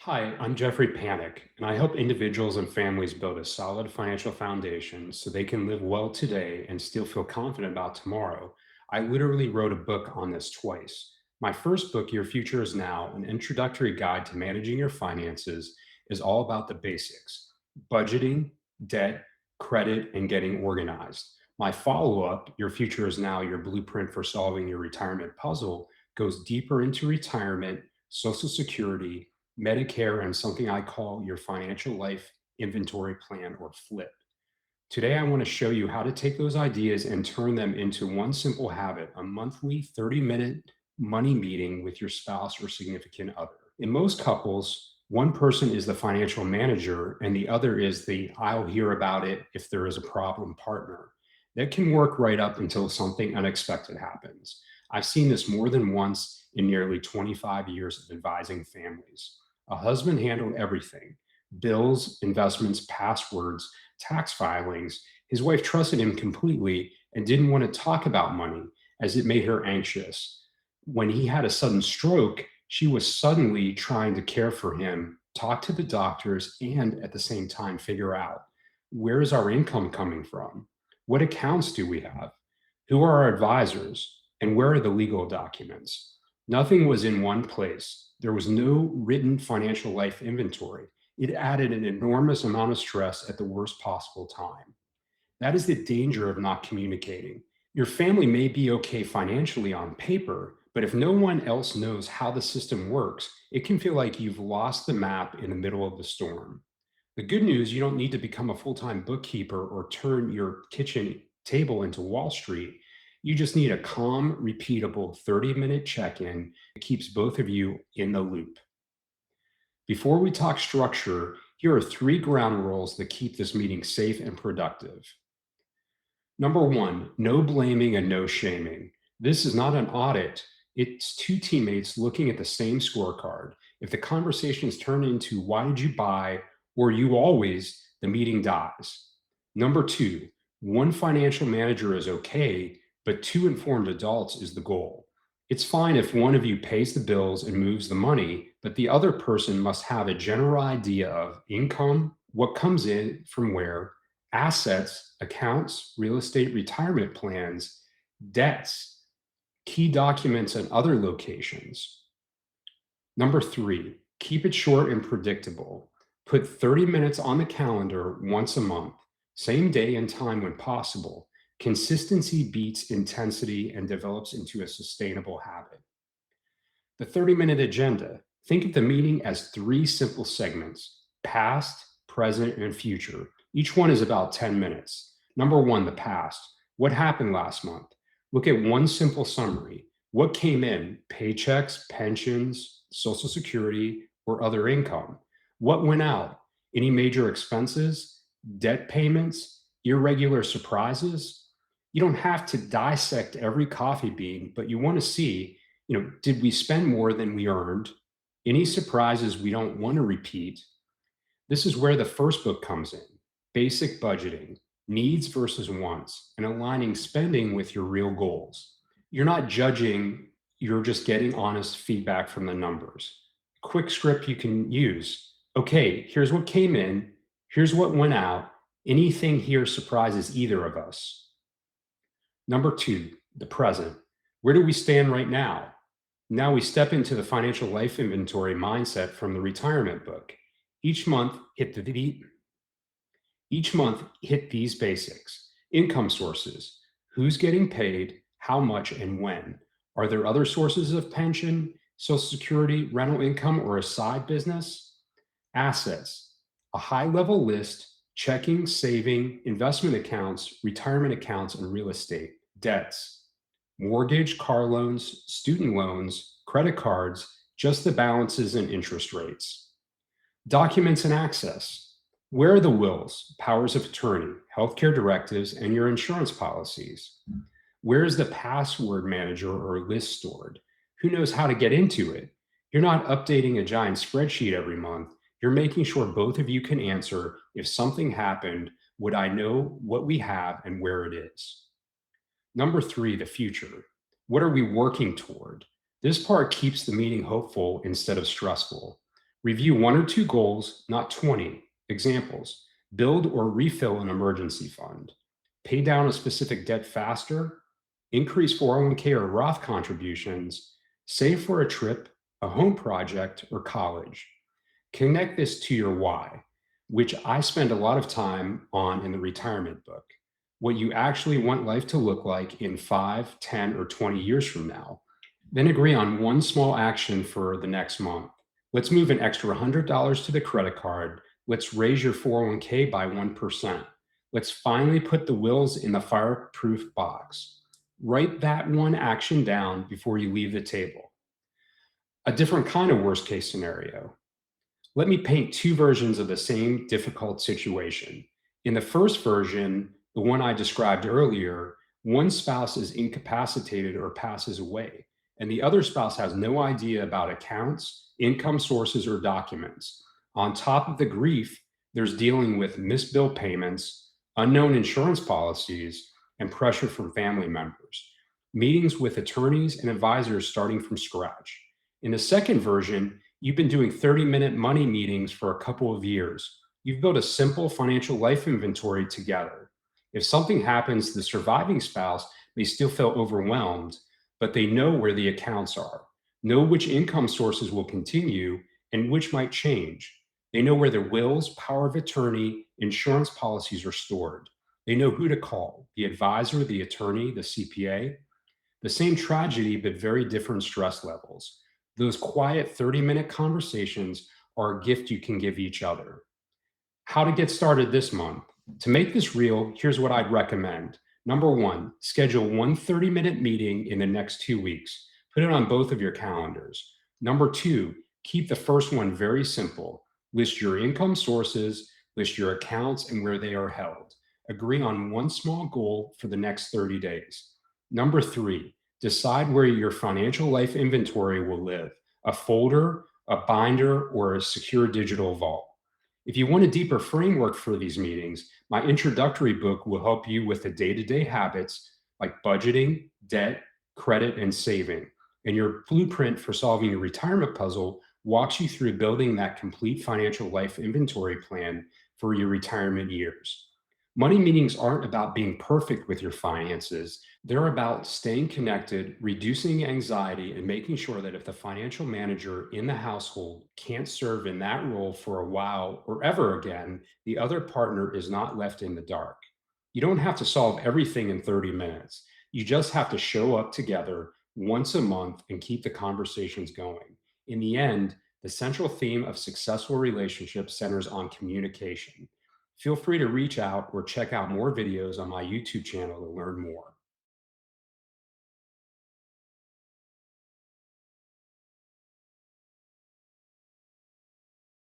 Hi, I'm Jeffrey Panic, and I help individuals and families build a solid financial foundation so they can live well today and still feel confident about tomorrow. I literally wrote a book on this twice. My first book, Your Future is Now, an introductory guide to managing your finances, is all about the basics: budgeting, debt, credit, and getting organized. My follow up, Your Future is Now, Your Blueprint for Solving Your Retirement Puzzle, goes deeper into retirement, Social Security, Medicare, and something I call your financial life inventory plan, or FLIP. Today, I want to show you how to take those ideas and turn them into one simple habit: a monthly 30-minute money meeting with your spouse or significant other. In most couples, one person is the financial manager and the other is the "I'll hear about it if there is a problem" partner. That can work right up until something unexpected happens. I've seen this more than once in nearly 25 years of advising families. A husband handled everything: bills, investments, passwords, tax filings. His wife trusted him completely and didn't want to talk about money as it made her anxious. When he had a sudden stroke, she was suddenly trying to care for him, talk to the doctors, and at the same time figure out, where is our income coming from? What accounts do we have? Who are our advisors? And where are the legal documents? Nothing was in one place. There was no written financial life inventory. It added an enormous amount of stress at the worst possible time. That is the danger of not communicating. Your family may be okay financially on paper, but if no one else knows how the system works, it can feel like you've lost the map in the middle of the storm. The good news: you don't need to become a full time bookkeeper or turn your kitchen table into Wall Street. You just need a calm, repeatable 30-minute check in that keeps both of you in the loop. Before we talk structure, here are three ground rules that keep this meeting safe and productive. Number one, no blaming and no shaming. This is not an audit. It's two teammates looking at the same scorecard. If the conversations turn into "why did you buy" or "you always," the meeting dies. Number two, one financial manager is okay, but two informed adults is the goal. It's fine if one of you pays the bills and moves the money, but the other person must have a general idea of income, what comes in from where, assets, accounts, real estate, retirement plans, debts, key documents, and other locations. Number three, keep it short and predictable. Put 30 minutes on the calendar once a month, same day and time when possible. Consistency beats intensity and develops into a sustainable habit. The 30-minute agenda: think of the meeting as three simple segments: past, present, and future. Each one is about 10 minutes. Number one, the past. What happened last month? Look at one simple summary. What came in: paychecks, pensions, Social Security, or other income? What went out? Any major expenses, debt payments, irregular surprises? You don't have to dissect every coffee bean, but you want to see, did we spend more than we earned? Any surprises we don't want to repeat? This is where the first book comes in: basic budgeting, needs versus wants, and aligning spending with your real goals. You're not judging, you're just getting honest feedback from the numbers. Quick script you can use: okay, here's what came in, here's what went out. Anything here surprises either of us? Number two, the present. Where do we stand right now? Now we step into the financial life inventory mindset from the retirement book. Each month, hit these basics: income sources, who's getting paid, how much, and when. Are there other sources of pension, Social Security, rental income, or a side business? Assets, a high level list: checking, saving, investment accounts, retirement accounts, and real estate. Debts, mortgage, car loans, student loans, credit cards, just the balances and interest rates. Documents and access: where are the wills, powers of attorney, healthcare directives, and your insurance policies? Where is the password manager or list stored? Who knows how to get into it? You're not updating a giant spreadsheet every month. You're making sure both of you can answer: if something happened, would I know what we have and where it is? Number three, the future. What are we working toward? This part keeps the meeting hopeful instead of stressful. Review one or two goals, not 20. Examples: build or refill an emergency fund, pay down a specific debt faster, increase 401k or Roth contributions, save for a trip, a home project, or college. Connect this to your why, which I spend a lot of time on in the retirement book. What you actually want life to look like in 5, 10, or 20 years from now. Then agree on one small action for the next month. Let's move an extra $100 to the credit card. Let's raise your 401k by 1%. Let's finally put the wills in the fireproof box. Write that one action down before you leave the table. A different kind of worst case scenario. Let me paint two versions of the same difficult situation. In the first version, the one I described earlier, one spouse is incapacitated or passes away, and the other spouse has no idea about accounts, income sources, or documents. On top of the grief, there's dealing with missed bill payments, unknown insurance policies, and pressure from family members. Meetings with attorneys and advisors starting from scratch. In the second version, you've been doing 30-minute money meetings for a couple of years. You've built a simple financial life inventory together. If something happens, the surviving spouse may still feel overwhelmed, but they know where the accounts are, know which income sources will continue and which might change. They know where their wills, power of attorney, insurance policies are stored. They know who to call: the advisor, the attorney, the CPA. The same tragedy, but very different stress levels. Those quiet 30-minute conversations are a gift you can give each other. How to get started this month. To make this real, here's what I'd recommend. Number one, schedule one 30-minute meeting in the next 2 weeks. Put it on both of your calendars. Number two, keep the first one very simple. List your income sources, list your accounts, and where they are held. Agree on one small goal for the next 30 days. Number three, decide where your financial life inventory will live: a folder, a binder, or a secure digital vault. If you want a deeper framework for these meetings, my introductory book will help you with the day to day habits like budgeting, debt, credit, and saving. And your blueprint for solving your retirement puzzle walks you through building that complete financial life inventory plan for your retirement years. Money meetings aren't about being perfect with your finances. They're about staying connected, reducing anxiety, and making sure that if the financial manager in the household can't serve in that role for a while or ever again, the other partner is not left in the dark. You don't have to solve everything in 30 minutes. You just have to show up together once a month and keep the conversations going. In the end, the central theme of successful relationships centers on communication. Feel free to reach out or check out more videos on my YouTube channel to learn more.